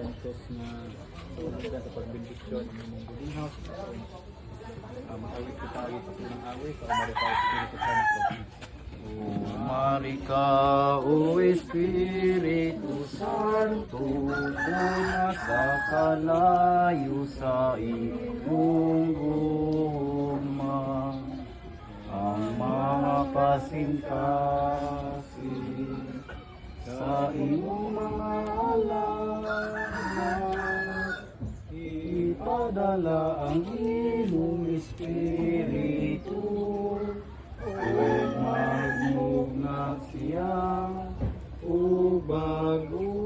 Santos na sa pagbindisyon ng mga boarding house. Makawit ko tayo sa unang awit o maritaw sa Espiritu Santo. Marika, O Espiritu Santo, una sa kalayo sa iyong guma, ang mga kasing-kasing sa iyong mga alamat, ipadala ang iyong Espiritu, o magmugna siya, o baguhon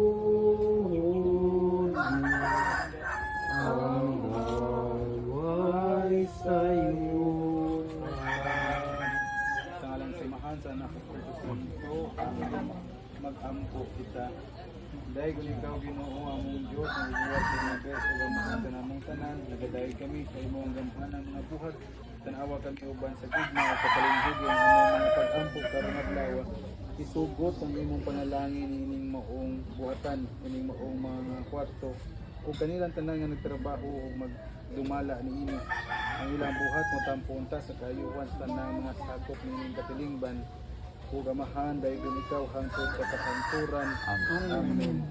ang gaway sa'yo. Sa ngalang simahan sa anak ng Espiritu Santo, mag-ampo kita. Dahil kung ikaw Ginoo among Diyos, nagbuhat sa mga bes o gamahan sa namong tanan, nagadahil kami sa imong gamahan ng mga buhat, tanawa kami uban sa gugma at kapalinhugin ang mga pag-ampo karong adlaw. Isugot ang imong panalangin ining maong buhatan, ining maong mga kwarto o kanilang tanan nga nagtrabaho o magdumala niini. Ang ilang buhat mo tampunta sa kayuhan sa tanang mga sakop nining katilingban. O gamahan dahil kung ikaw hangtod sa kasanturan. Amen.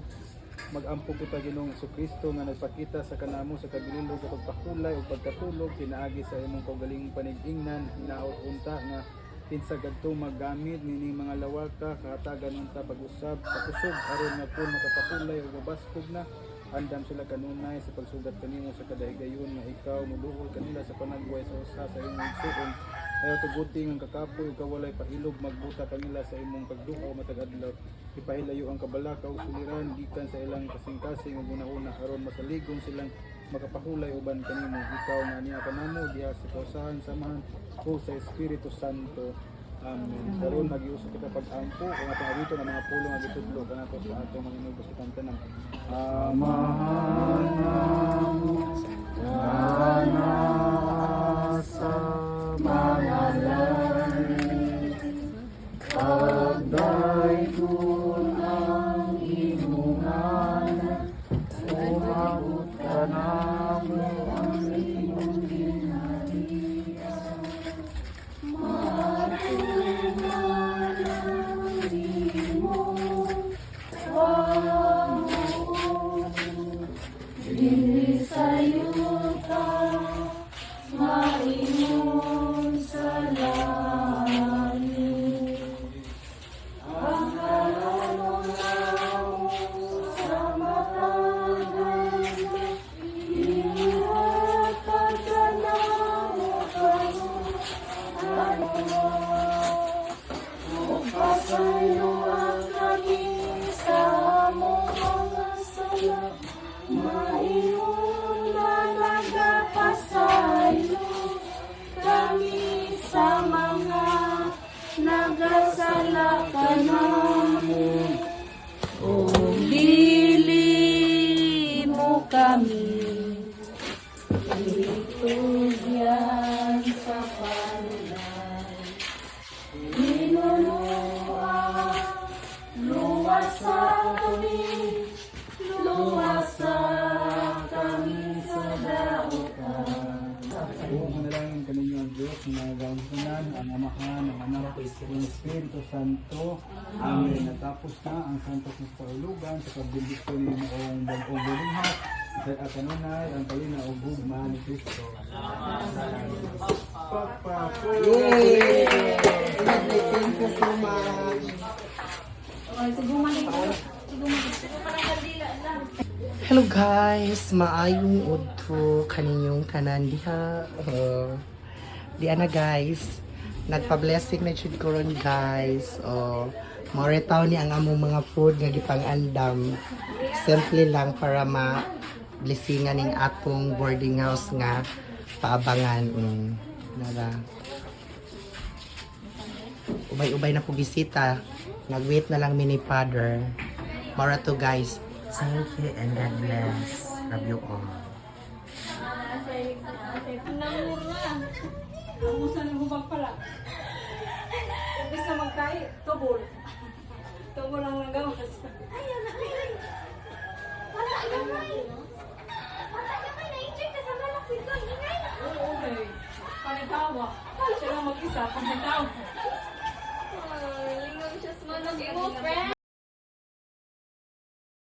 Mag-ampo kita Ginoong Jesucristo nga nagpakita sa kanamo sa kabililog at pagpakulay o pagkatulog pinaagi sa imong kaugalingong panigingnan hinaot unta nga kinsa kadto maggamit nining mga lawaka kahatagan unta pag-usab sa kusog aron nga kun makapakulay o mabaskog na andam sila kanunay sa pagsugat kanimo sa kadahigayon nga ikaw moduol kanila sa panagway sa usa sa imong igsuon. Ayaw tuguti ang kakapoy o kawalay pailog magbuta kanila sa imong pagduha o matag adlaw. Ipahilayo ang kabalaka o suliran gikan sa ilang kasing-kasing ug una-una aron masaligong silang makapahulay uban kanimo. Ikaw nga niya kanamo diha sa kausahan samahan o sa Espiritu Santo. Amen. Karon mag-iusap kita pag-ampo kung atong abito ng mga pulong nga gitudlo kanato sa atong mga inubos kitang tanan. Amahan namo sa mga langit, pagdayon ang imong anak, umabot ka namo ang imong ginharian. Matuman ang imong panginoon, dinhi sayo ka maingon sa langit. Ang kalulungan sa matagal, inihatag ka namo pasayo ang kami sa among mga sala, maingon na nagapasayo kami sa mga nagasala kanamo. O dili mo kami itugyan sa panay, inuluwa luwasa kami, luwasa kami sa dautan. Kung manalangin kaninyo ang Diyos na nagawang ang Amahan, ang Anak, ang Espiritu Santo. Amen. Natapos na ang Santos ng Paulugan sa pagbindisyon ng maong bagong boarding house sa kanunay ang kalina o gugma ni Cristo. Yay! Thank you so much. Hello guys, maayong udto kaninyong tanan diha. Di ana guys, nagpa-blessing na jud ko ron guys. Mauritaw ni ang among mga food nga gipang-andam. Simple lang para ma-blessingan ning atong boarding house nga paabangan. Nara. Ubay-ubay na po bisita. Nag-wait na lang mini father. Mara to guys. Thank you and God bless. Love you all. Ubusan ng hubag pala. Ibig na magkain, tubol. Tubol ang nagawas. Ay, wala. Oo, okay. Panitawa. Siya lang mag-isa, panitawa. Lingaw siya sa mga friend.